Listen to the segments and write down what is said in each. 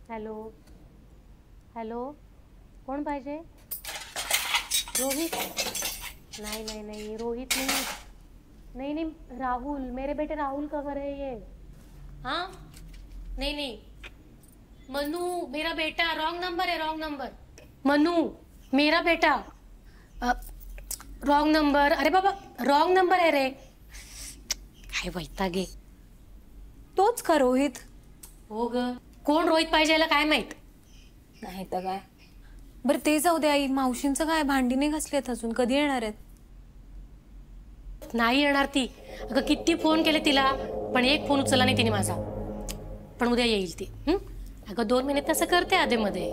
Hello hello, कोण पाहिजे? रोहित? नहीं नहीं नहीं, रोहित नहीं, नहीं नहीं, राहुल, मेरे बेटे राहुल का घर है ये। हाँ नहीं नहीं, मनु मेरा बेटा, रॉन्ग नंबर है, रॉन्ग नंबर। मनु मेरा बेटा, रॉन्ग नंबर, अरे बाबा रॉन्ग नंबर है रे। काय वैतागे, तोच का रोहित? हो ग, कोण रोहित पाहिजे याला काय माहित? नाही तर काय. बरं ते जाऊ दे आई, मावशींचं काय? भांडी नाही घासलीत अजून, कधी येणार आहेत? नाही येणार ती. अगं किती फोन केले तिला, पण एक फोन उचलला नाही तिने माझा. पण उद्या येईल ती. अगं 2 मिनिट तसं करते आधेमध्ये.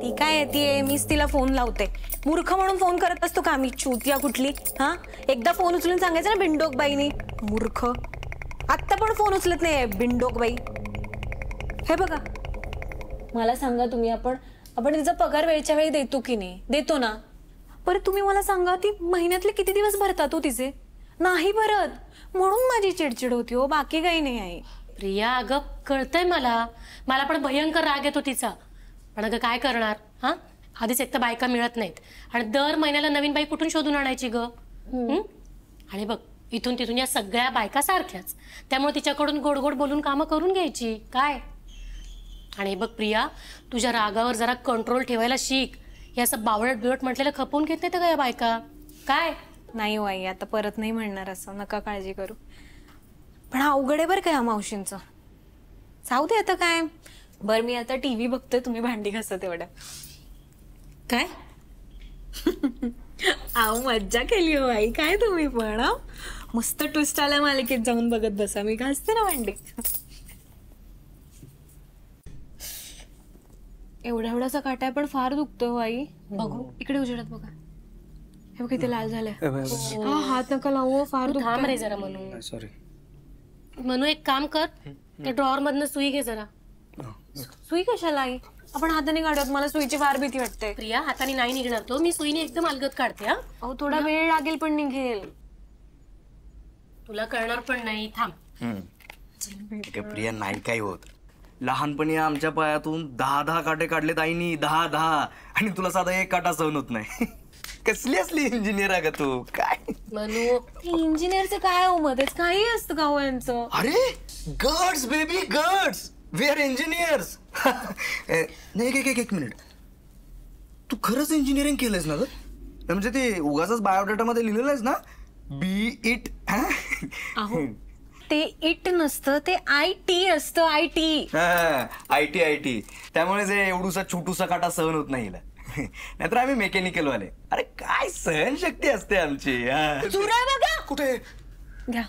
ती काय येते, मीच तिला फोन लावते. मूर्ख म्हणून फोन करत असतो का मी? चूतिया कुठली? हा, एकदा फोन उचलून सांगायचं ना बिंडोक बाईनी. मूर्ख, आत्ता पण फोन उचलत नाही बिंडोक बाई. हे बघा, मला सांगा तुम्ही, आपण तिचा पगार वेळच्या वेळी देतो की नाही? देतो ना. बरं तुम्ही मला सांगा, ती महिन्यातले किती दिवस भरतात हो तिचे? नाही भरत, म्हणून माझी चिडचिड होती हो, बाकी काही नाही आहे. प्रिया अगं कळतंय मला पण भयंकर राग येतो तिचा. पण अगं काय करणार? हा, आधीच एक तर बायका मिळत नाहीत आणि दर महिन्याला नवीन बाई कुठून शोधून आणायची ग? आणि बघ, इथून तिथून या सगळ्या बायका सारख्याच, त्यामुळे तिच्याकडून गोड गोड बोलून कामं करून घ्यायची काय. आणि बघ प्रिया, तुझ्या रागावर जरा कंट्रोल ठेवायला शिक. हे असं बावळट बिवट म्हटलेलं खपवून घेत नाही तर या बायका काय. नाही हो आई, आता परत नाही म्हणणार असं, नका काळजी करू. पण अवघड आहे बरं का या मावशींचं. जाऊ दे आता काय. बरं मी आता टीव्ही बघतोय, तुम्ही भांडी घासा तेवढ्या. काय? आव मज्जा केली हो आई, काय तुम्ही पण. मस्त ट्विस्ट आल्या मालिकेत, जाऊन बघत बसा, मी घासते ना भांडी. एवढासा काटा पण फार दुखतोय हो आई. बघू इकडे उजेडात बघा, हे बघ इथे लाल झालंय. हा, हात नका लावू, फार तू थांब रे जरा. सॉरी मनू, एक काम कर, त्या ड्रॉवर मधनं सुई घे जरा. सुई कशाला आई? आपण हाताने काढूयात, मला सुईची फार भीती वाटते. प्रिया, हाताने नाही निघणार तो, मी सुईने एकदम अलगद काढते. हा, अहो थोडा वेळ लागेल पण निघेल. तुला कळणार पण नाही, थांब. प्रिया, नाही काय होत. लहानपणी आमच्या पायातून 10 काटे काढलेत आईनी, 10. आणि तुला साधा एक काटा सहन होत नाही. कसली असली इंजिनियर आहे का तू? काय मनू, इंजिनियरचं काय हो मध्येच काही असतं का हो यांचं? अरे गर्ड्स बेबी, गर्ड्स, वी आर इंजिनियर्स. नाही, एक मिनिट, तू खरंच इंजिनिअरिंग केलंयस ना ग? म्हणजे ते उगाच बायोडाटा मध्ये लिहिलेलं आहेस ना, बी इट. अहो ते इट नसतं, ते IT असतं, IT. IT. त्यामुळे जे एवढूसा छोटूसा काटा सहन होत नाही. नाहीतर आम्ही मेकॅनिकल वाले. अरे काय सहनशक्ती असते आमची. बघा कुठे घ्या,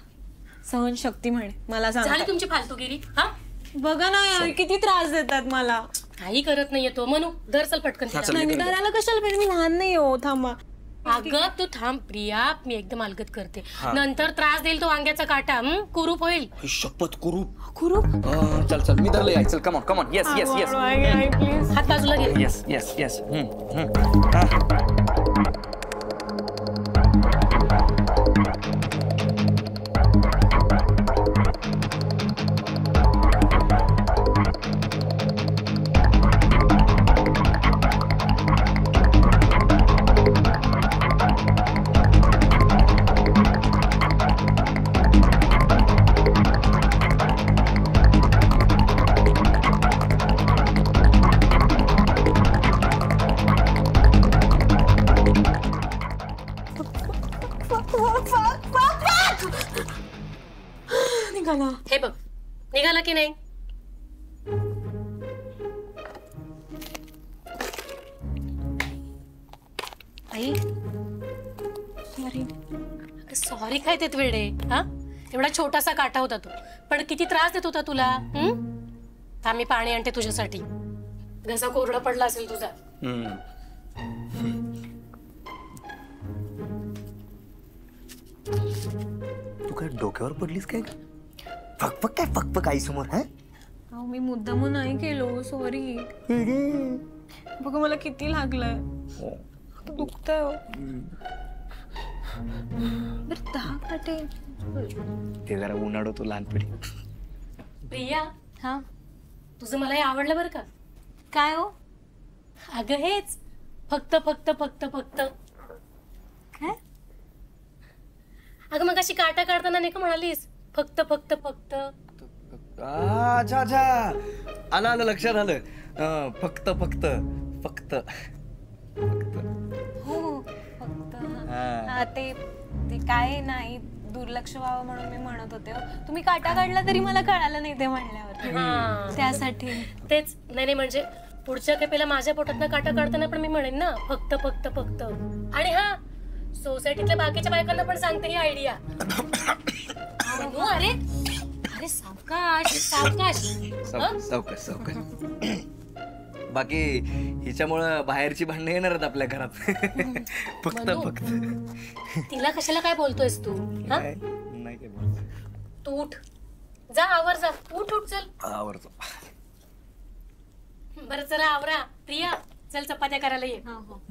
सहनशक्ती म्हणे मला झाली सांगा. तुमची फालतूगिरी. हा, बघा ना यार, किती त्रास देतात मला. काही करत नाहीये तो. मनू, धर चल पटकन तिला. नाही धरायला कशाला पाहिजे, मी लहान नाही हो. थांबा. अगं तू थांब प्रिया, मी एकदम अलगद करते. नंतर त्रास देईल तो वांग्याचा काटा. कुरूप होईल. शपथ कुरूप. कुरूप. चल मी धरले. चल कम ऑन. येस. प्लीज हात बाजूला घे. येस. निघाला. हे बघ, निघाला की नाही? आई सॉरी काय ते वेडे. हा, एवढा छोटासा काटा होता तो, पण किती त्रास देत होता तुला. मी पाणी आणते तुझ्यासाठी. घसा कोरडा पडला असेल तुझा. तू काय डोक्यावर पडलीस काय? फक आई समोर. अहो मी मुद्दाम नाही केलो, सॉरी. बघा मला किती लागलंय, दुखतंय हो. बरं 10 काटे. ते जरा उन्हाळो तू लहानपणी. प्रिया, हा तुझं मला हे आवडलं बरं का. काय हो? अगं हेच फक्त फक्त फक्त फक्त. काय? अगं मग अशी काटा काढताना नाही का म्हणालीस फक्त फक्त फक्त. अच्छा अच्छा, आलं आलं लक्षात आलं. फक्त फक्त फक्त हो फक्त हा. हा, ते ते काय नाही दुर्लक्ष व्हावं म्हणून मी म्हणत होते हो. तुम्ही काटा काढला तरी मला कळालं नाही ते म्हणल्यावर. हा त्यासाठी तेच. नाही नाही म्हणजे पुढच्या खेपेला माझ्या पोटातनं काटा काढताना पण मी म्हणेन ना फक्त फक्त फक्त. आणि हा सोसायटीतल्या बाकीच्या बायकांना पण सांगते ही आयडिया. अरे अरे सावकाश सावकाश. सावकाश सावकाश. बाकी हिच्यामुळं बाहेरची भांडणं येणार आहेत आपल्या घरात. फक्त मनू. फक्त तिला कशाला काय बोलतोयस तू? हा नाही काय बोलत. तू उठ जा आवर जा. उठ उठ चल. आवडतो. बरं चला आवरा. प्रिया चल चपात्या करायला ये. हो हो.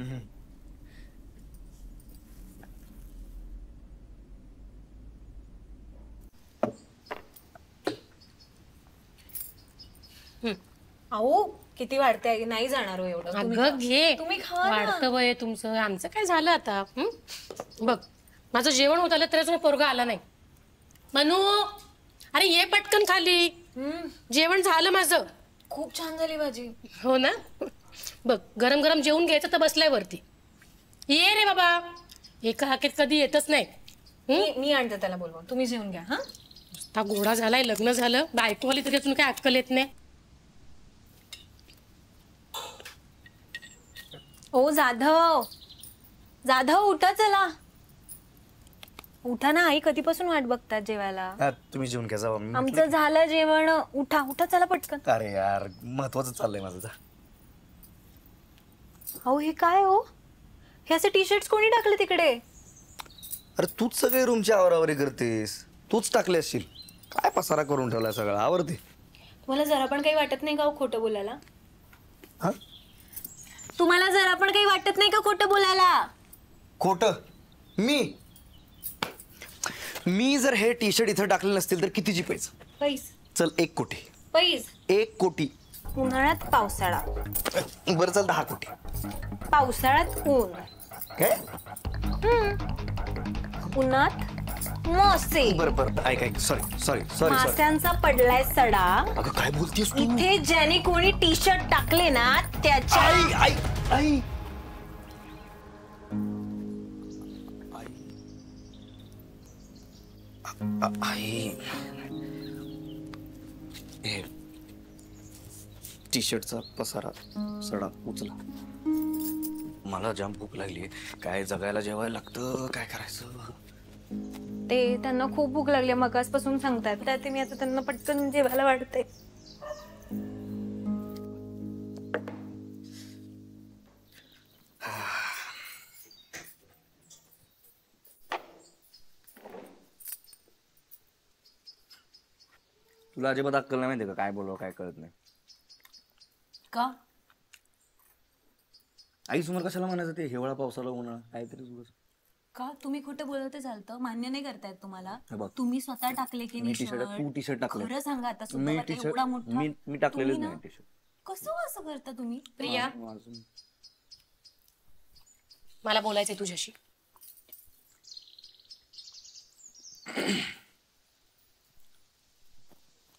अहो किती वाढते नाही जाणार हो एवढं. तुम्ही अगं खा. घे. तुम्ही खा ना. वाढतं वय तुमचं. आमचं काय झालं आता? बघ माझं जेवण होत आलं तरी अजून पोरगा आला नाही. मनू अरे ये पटकन खाली. जेवण झालं माझं. खूप छान झाली भाजी. हो ना. बघ गरम गरम जेवून घ्यायचं तर बसलाय वरती. ये रे बाबा. एका हाकेत कधी येतच नाही. मी आणते त्याला बोलवून. तुम्ही जेवून घ्या. हा हा घोडा झालाय लग्न झालं बायको आली तरी अजून काय अक्कल येत नाही. ओ जाधव जाधव उठा चला. उठा ना आई कधीपासून वाट बघतात जेवायला. तुम्ही जेवण घ्या जावा. मी आमचं झालं जेवण. उठा उठा चला पटकन. अरे यार महत्वाचं चाललंय माझं. जा. अहो हे काय हो? हे असे टी शर्ट कोणी टाकले तिकडे? अरे तूच सगळे रूमची आवरावरी करतेस. तूच टाकले असशील. काय पसारा करून ठेवलाय सगळं. आवरते. तुम्हाला जरा पण काही वाटत नाही का हो खोटं बोलायला? हा तुम्हाला जरा पण काही वाटत नाही का खोटं बोलायला? खोटं? मी जर हे टी शर्ट इथं टाकले नसतील तर कितीची पैसे? पैस चल 1 कोटी. पैस 1 कोटी. उन्हाळ्यात पावसाळा. बरं चल 10 कोटी. पावसाळ्यात ऊन. काय? उन्हात मासे. बरं बरं ऐक सॉरी. मास्यांचा पडलाय सडा. अगं काय बोलतेस तू? इथे ज्याने कोणी टी शर्ट टाकले ना त्याच्या आई हे टी शर्टचा पसारा सडा उचला. मला जाम भूक लागली. काय जगायला जेवायला लागतं. काय करायचं? ते त्यांना खूप भूक लागली मगासपासून सांगतात. त्यात मी आता त्यांना पटकन जेवायला वाढते. तुला अजिबात अक्कल नाही माहिती का? काय बोलावं काय कळत नाही. का? आई समोर कशाला म्हणायचं ते हिवाळा पावसाला उन्हाळा काहीतरी उगाच. का तुम्ही खोटं बोलत चालतं? मान्य नाही करतायत तुम्हाला? हे बघ. तुम्ही स्वतः टाकले की मी नाही टी शर्ट shirt? तू टी शर्ट टाकले. खरं सांगा आता मी सुद्धा टी एवढा मोठा मी टाकलेलंच तुम्ही नाही ना- टी शर्ट. कसं असं करता तुम्ही? प्रिया मला बोलायचंय तुझ्याशी.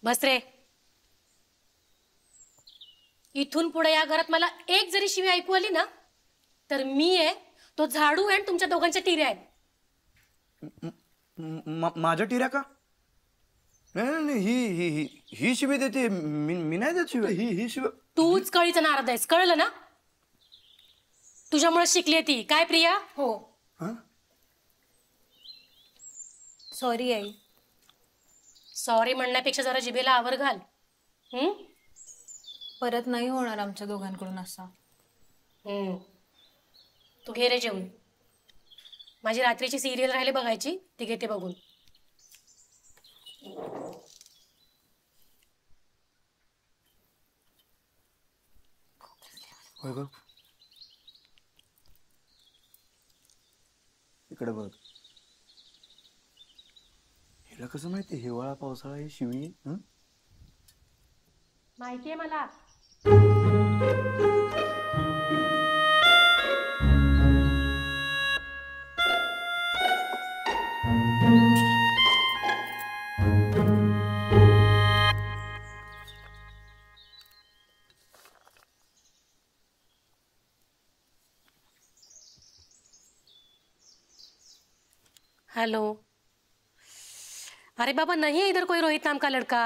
बस रे. इथून पुढे या घरात मला एक जरी शिवी ऐकू आली ना तर मी आहे तो झाडू आहे आणि तुमच्या दोघांच्या टिऱ्या आहेत. माझ्या टिऱ्या का? नाही ही शिवी देते. मी नाही देत शिवी. ही शिवी. तूच कळीचं नारद आहेस कळलं ना. तुझ्यामुळे शिकली ती. काय प्रिया? हो हा? Sorry I. सॉरी म्हणण्यापेक्षा जरा जिभेला आवर घाल. परत नाही होणार आमच्या दोघांकडून असा. तू घे रे जेवून. माझी रात्रीची सिरियल राहिली बघायची ती घेते बघून. होय ग. इकडे बघ. हिला कसं माहिती हिवाळा पावसाळा ही शिवी? माहितीये मला. हेलो। अरे बाबा, नहीं है इधर कोई रोहित नाम का लड़का।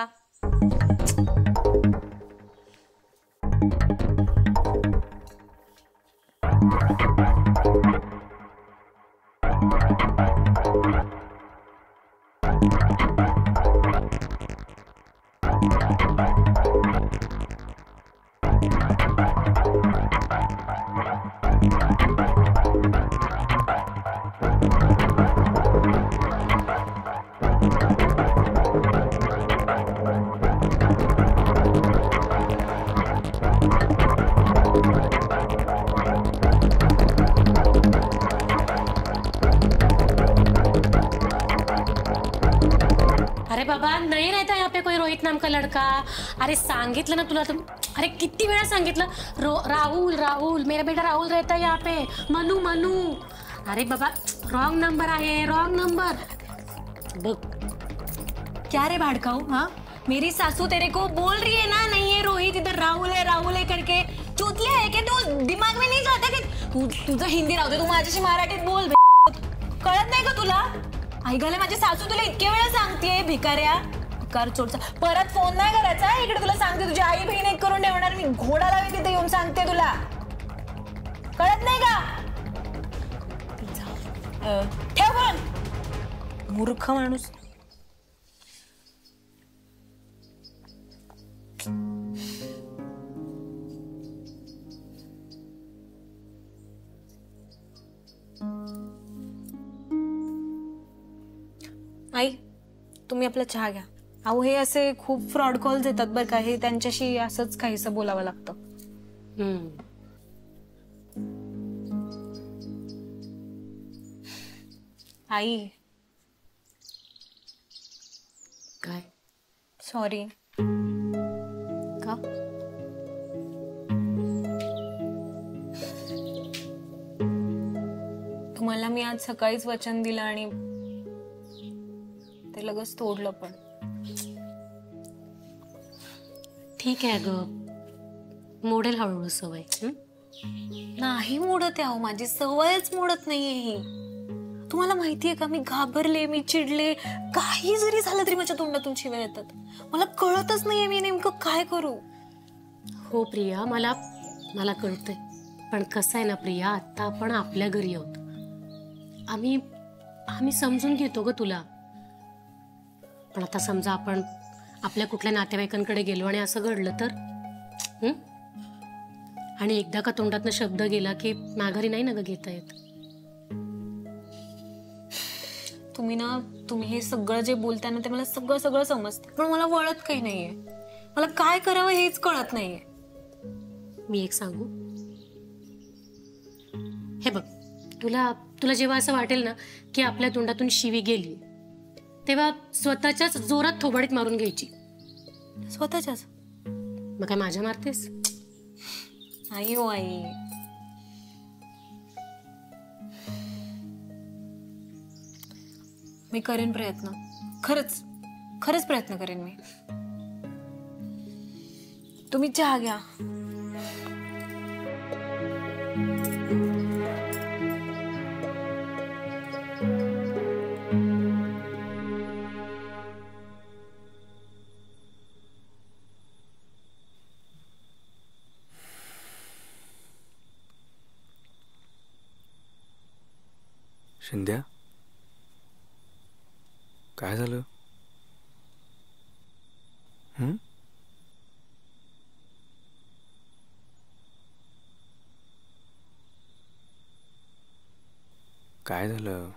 अरे बाबा, नहीं रहता यहाँ पे कोई रोहित नाम का लड़का। अरे सांगितलं ना तुला तुम। अरे किती वेळा सांगितलं। राहुल राहुल, मेरा बेटा राहुल रहता है यहाँ पे। मनु मनु। अरे बाबा, रॉन्ग नंबर आहे, रॉन्ग नंबर। बघ। क्या रे भाड़काऊ, हाँ? मेरी सासू तेरे को बोल रही है ना, नहीं है रोहित, इधर राहुल है करके। चूतिया है क्या तू? दिमाग में नहीं जाता कि तुझं हिंदी राहू दे, तू माझ्याशी मराठीत बोल। कळत नाही का तुला? ऐकायला माझी सासू तुला इतके वेळा सांगतेय भिकाऱ्या, भिकार चोरचा, परत फोन नाही करायचा। इकडे तुला सांगते, तुझी आई बहीण एक करून ठेवणार मी, घोडा लावी तिथे येऊन सांगते तुला। कळत नाही का? ठेव फोन, मूर्ख माणूस। आई, तुम्ही आपला चहा घ्या। अहो, हे असे खूप फ्रॉड कॉल्स येतात बरं का, हे त्यांच्याशी असंच काहीसं बोलावं लागतं। आई, काय? सॉरी। का? तुम्हाला मी आज सकाळीच वचन दिलं आणि ते लगेच तोडलं पण। ठीक आहे ग, मोडेल हळूहळू सवय। नाही मोडत आहे अहो, माझी सवयच मोडत नाहीये ही। तुम्हाला माहितीये का, मी घाबरले, मी चिडले, काही जरी झालं तरी माझ्या तोंडातून शिव्या येतात। मला कळतच नाहीये मी नेमकं काय करू। हो प्रिया, मला मला कळतंय, पण कसं आहे ना प्रिया, आता आपण आपल्या घरी आहोत। आम्ही समजून घेतो ग तुला, पण आता समजा आपण आपल्या कुठल्या नातेवाईकांकडे गेलो आणि असं घडलं तर? आणि एकदा का तोंडातनं शब्द गेला की माघारी नाही ना ग घेता येत। तुम्ही हे सगळं जे बोलताय ना, ते मला सगळं समजतं, पण मला वळत काही नाहीये। मला काय करावं हेच कळत नाहीये। मी एक सांगू? हे बघ, तुला जेव्हा असं वाटेल ना की आपल्या तोंडातून शिवी गेली, तेव्हा स्वतःच्याच जोरात थोबाडीत मारून घ्यायची। स्वतःच्याच? मग काय माझ्या मारतेस? आई हो आई, मी करेन प्रयत्न, खरंच प्रयत्न करेन मी। तुम्ही चहा घ्या। शिंद्या, काय झालं? काय झालं?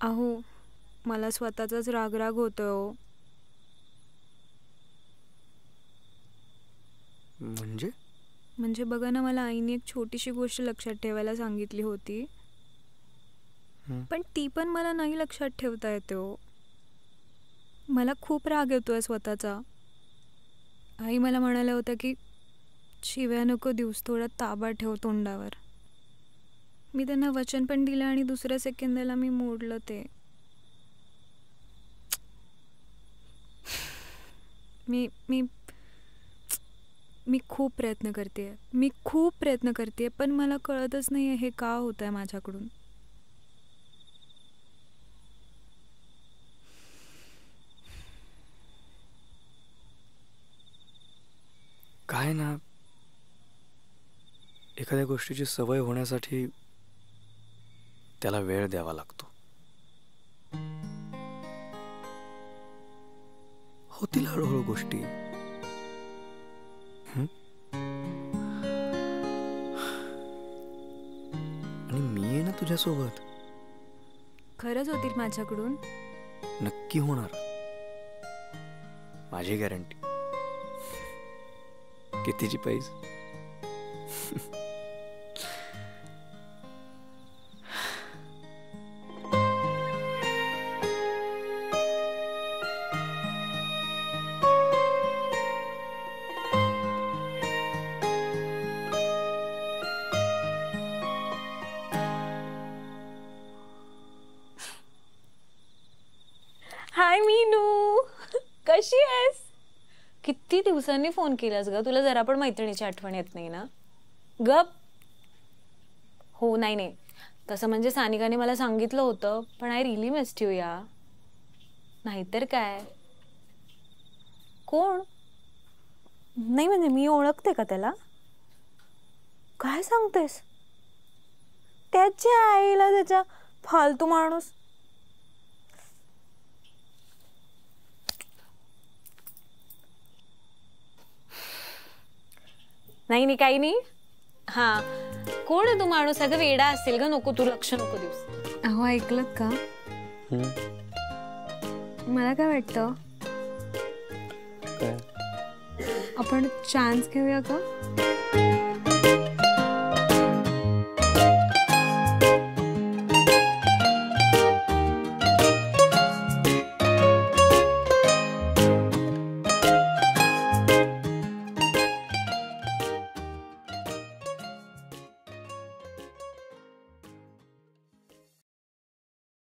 अहो, मला स्वतःचाच राग होतोय हो। म्हणजे बघा ना, मला आईने एक छोटीशी गोष्ट लक्षात ठेवायला सांगितली होती, पण ती पण मला नाही लक्षात ठेवता येते हो। मला खूप राग येतोय स्वतःचा। आई मला म्हणाल्या होत्या की शिव्या नको दिवस, थोडा ताबा ठेव तोंडावर. मी त्यांना वचन पण दिलं आणि दुसऱ्या सेकंदाला मी मोडलं ते. मी मी मी खूप प्रयत्न करते, पण मला कळतच नाही हे का होत आहे माझ्याकडून. काय ना, एखाद्या गोष्टीची सवय होण्यासाठी त्याला वेळ द्यावा लागतो. होतील हळूहळू गोष्टी. आणि मी आहे ना तुझ्यासोबत. खरंच होतील माझ्याकडून. नक्की होणार, माझी गॅरंटी. कितीची पैस? हाय मीनू, कशी आहेस? किती दिवसांनी फोन केलास ग? तुला जरा पण मैत्रिणीची आठवण येत नाही ना? गप. हो, नाही तसं म्हणजे सानिकाने मला सांगितलं होतं, पण आय रिली मिस्ड यू या. नाहीतर काय. कोण? नाही म्हणजे मी ओळखते का त्याला? काय सांगतेस? त्याच्या आईला, त्याच्या फालतू माणूस. नाही काही नाही. हा, कोण आहे तू माणूस? अगं वेडा असेल ग, नको तू लक्ष नको देऊस. अहो ऐकलं का? मला काय वाटतं, आपण चान्स घेऊया का?